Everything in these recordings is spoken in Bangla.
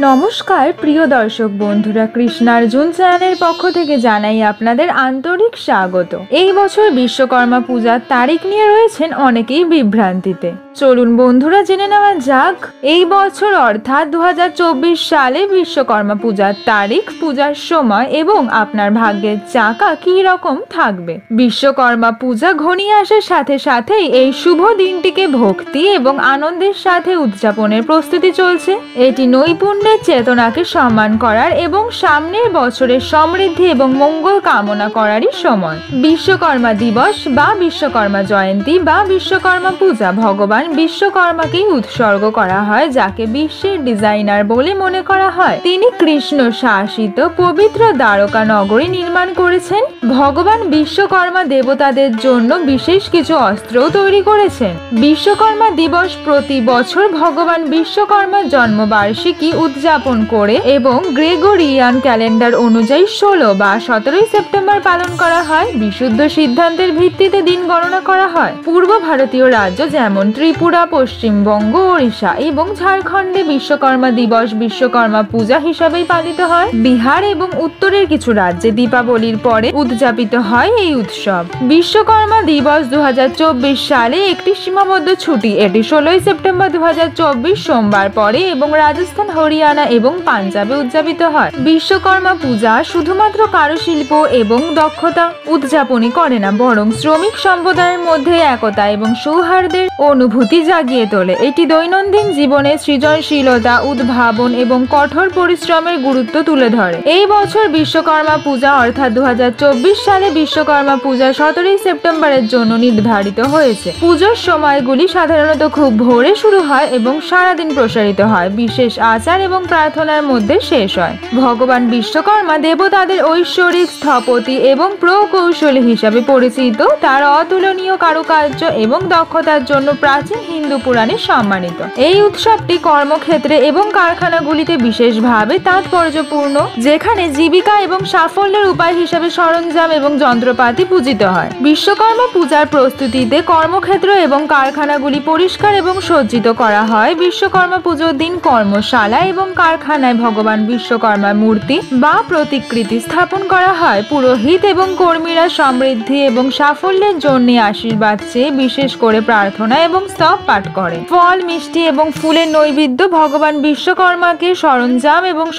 নমস্কার প্রিয় দর্শক বন্ধুরা, কৃষ্ণার্জুন চ্যানেলের পক্ষ থেকে জানাই আপনাদের আন্তরিক স্বাগত। এই বছর বিশ্বকর্মা পূজার তারিখ নিয়ে রয়েছেন অনেকেই বিভ্রান্তিতে। চলুন বন্ধুরা জেনে নেওয়া যাক এই বছর অর্থাৎ 2024 সালে বিশ্বকর্মা পূজার তারিখ, পূজার সময় এবং আপনার ভাগ্যের চাকা কি রকম থাকবে। বিশ্বকর্মা পূজা ঘনিয়ে আসার সাথে সাথেই এই শুভ দিনটিকে ভক্তি এবং আনন্দের সাথে উদযাপনের প্রস্তুতি চলছে। এটি নৈপুণ্যের চেতনাকে সম্মান করার এবং সামনের বছরের সমৃদ্ধি এবং মঙ্গল কামনা করারই সময়। বিশ্বকর্মা দিবস বা বিশ্বকর্মা জয়ন্তী বা বিশ্বকর্মা পূজা ভগবান বিশ্বকর্মাকেই উৎসর্গ করা হয়, যাকে বিশ্বের ডিজাইনার বলে মনে করা হয়। তিনি কৃষ্ণ শাসিত পবিত্র দ্বারকা নগরী নির্মাণ করেছেন। ভগবান বিশ্বকর্মা দেবতাদের জন্য বিশেষ কিছু অস্ত্রও তৈরি করেছেন। বিশ্বকর্মা দিবস প্রতি বছর ভগবান বিশ্বকর্মার জন্মবার্ষিকী উদযাপন করে এবং গ্রেগরিয়ান ক্যালেন্ডার অনুযায়ী 16 বা 17 সেপ্টেম্বর পালন করা হয়। বিশুদ্ধ সিদ্ধান্তের ভিত্তিতে দিন গণনা করা হয়। পূর্ব ভারতীয় রাজ্য যেমন ত্রিপুরা, পশ্চিমবঙ্গ, ওড়িশা এবং ঝাড়খণ্ডে বিশ্বকর্মা দিবস বিশ্বকর্মা পূজা হিসাবেই পালিত হয়। বিহার এবং উত্তরের কিছু রাজ্যে দীপাবলির পরে উদযাপিত হয় এই উৎসব। বিশ্বকর্মা দিবস 2024 সালে একটি সীমাবদ্ধ ছুটি। এটি 16 সেপ্টেম্বর 2024 সোমবার পরে এবং রাজস্থান, হরিয়ানা এবং পাঞ্জাবে উদযাপিত হয়। বিশ্বকর্মা পূজা শুধুমাত্র কারুশিল্প এবং দক্ষতা উদযাপনই করে না, বরং শ্রমিক সম্প্রদায়ের মধ্যে একতা এবং সৌহার্দ্যের অনুভূতি জাগিয়ে তোলে। এটি দৈনন্দিন জীবনে সৃজনশীলতা, উদ্ভাবন এবং কঠোর পরিশ্রমের গুরুত্ব তুলে ধরে। এই বছর বিশ্বকর্মা পূজা অর্থাৎ 2024 সালে বিশ্বকর্মা পূজা 17 সেপ্টেম্বরের জন্য নির্ধারিত হয়েছে। পুজোর সময়গুলি সাধারণত খুব ভোরে শুরু হয় এবং সারাদিন প্রসারিত হয়। বিশেষ আচার এবং প্রার্থনার মধ্যে শেষ হয়। ভগবান বিশ্বকর্মা দেবতাদের ঐশ্বরিক স্থপতি এবং প্রকৌশলী হিসাবে পরিচিত। তার অতুলনীয় কারুকার্য এবং দক্ষতার জন্য প্রাচীন হিন্দু পুরাণে সম্মানিত। এই উৎসবটি কর্মক্ষেত্রে এবং কারখানাগুলিতে বিশেষভাবে তাৎপর্যপূর্ণ, যেখানে জীবিকা এবং সাফল্যের উপায় হিসাবে সরঞ্জাম এবং যন্ত্রপাতি পূজিত হয়। বিশ্বকর্মা পূজার প্রস্তুতিতে কর্মক্ষেত্র এবং কারখানাগুলি পরিষ্কার এবং সজ্জিত করা হয়। বিশ্বকর্মা পুজোর দিন কর্মশালা এবং কারখানায় ভগবান বিশ্বকর্মার মূর্তি বা প্রতিকৃতি স্থাপন করা হয়। পুরোহিত এবং কর্মীরা সমৃদ্ধি এবং সাফল্যের জন্য আশীর্বাদ চেয়ে বিশেষ করে প্রার্থনা এবং স্তব পাঠ করেন। ফল, মিষ্টি এবং ফুলের নৈবেদ্য ভগবান বিশ্বকর্মাকে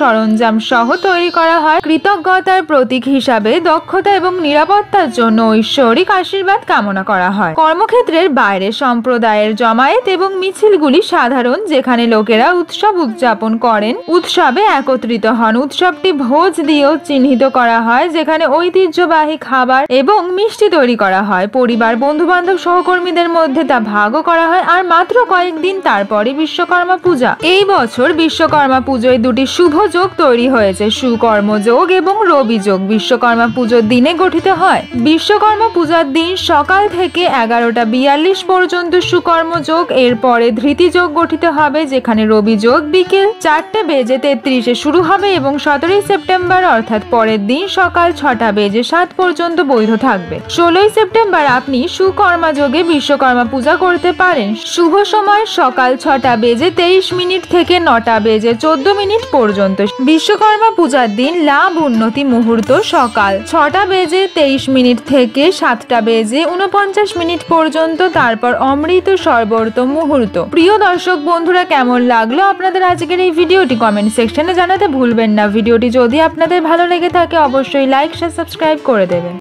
সরঞ্জাম সহ তৈরি করা হয়। কৃতজ্ঞতার প্রতীক হিসাবে দক্ষতা এবং নিরাপত্তার জন্য ঐশ্বরিক আশীর্বাদ কামনা করা হয়। কর্মক্ষেত্রের বাইরে সম্প্রদায়ের জমায়েত এবং মিছিলগুলি সাধারণ, যেখানে লোকেরা উৎসব উদযাপন করেন, উৎসবে একত্রিত হন। উৎসবটি ভোজ দিয়েও চিহ্নিত করা হয়, যেখানে ঐতিহ্যবাহী খাবার এবং মিষ্টি তৈরি করা হয়। পরিবার, বন্ধু-বান্ধব, সহকর্মীদের মধ্যে তা ভাগও করা হয়। আর মাত্র কয়েকদিন তারপরে বিশ্বকর্মা পূজা। এই বছর বিশ্বকর্মা পুজোয় দুটি শুভ যোগ তৈরি হয়েছে, সুকর্ম যোগ এবং রবি যোগ। বিশ্বকর্মা পুজোর দিনে গঠিত হয়। বিশ্বকর্মা পূজার দিন সকাল থেকে 11:42 পর্যন্ত সুকর্ম যোগ, এরপরে ধৃতি যোগ গঠিত হবে, যেখানে রবি যোগ বিকেল 4:33 শুরু হবে এবং 17 সেপ্টেম্বর অর্থাৎ পরের দিন সকাল 6:07 পর্যন্ত বৈধ থাকবে। 16 সেপ্টেম্বর আপনি সুকর্মা যোগে বিশ্বকর্মা পূজা করতে পারেন। শুভ সময় সকাল 6:23 থেকে 9:14 পর্যন্ত। বিশ্বকর্মা পূজার দিন লাভ উন্নতি মুহূর্ত সকাল 6:23 থেকে 7:49 পর্যন্ত, তারপর অমৃত সর্বর্ত মুহূর্ত। প্রিয় দর্শক বন্ধুরা, কেমন লাগলো আপনাদের আজকের এই ভিডিওটি কমেন্ট সেকশনে জানাতে ভুলবেন না। ভিডিওটি যদি আপনাদের ভালো লেগে থাকে অবশ্যই লাইক, শেয়ার, সাবস্ক্রাইব করে দেবেন।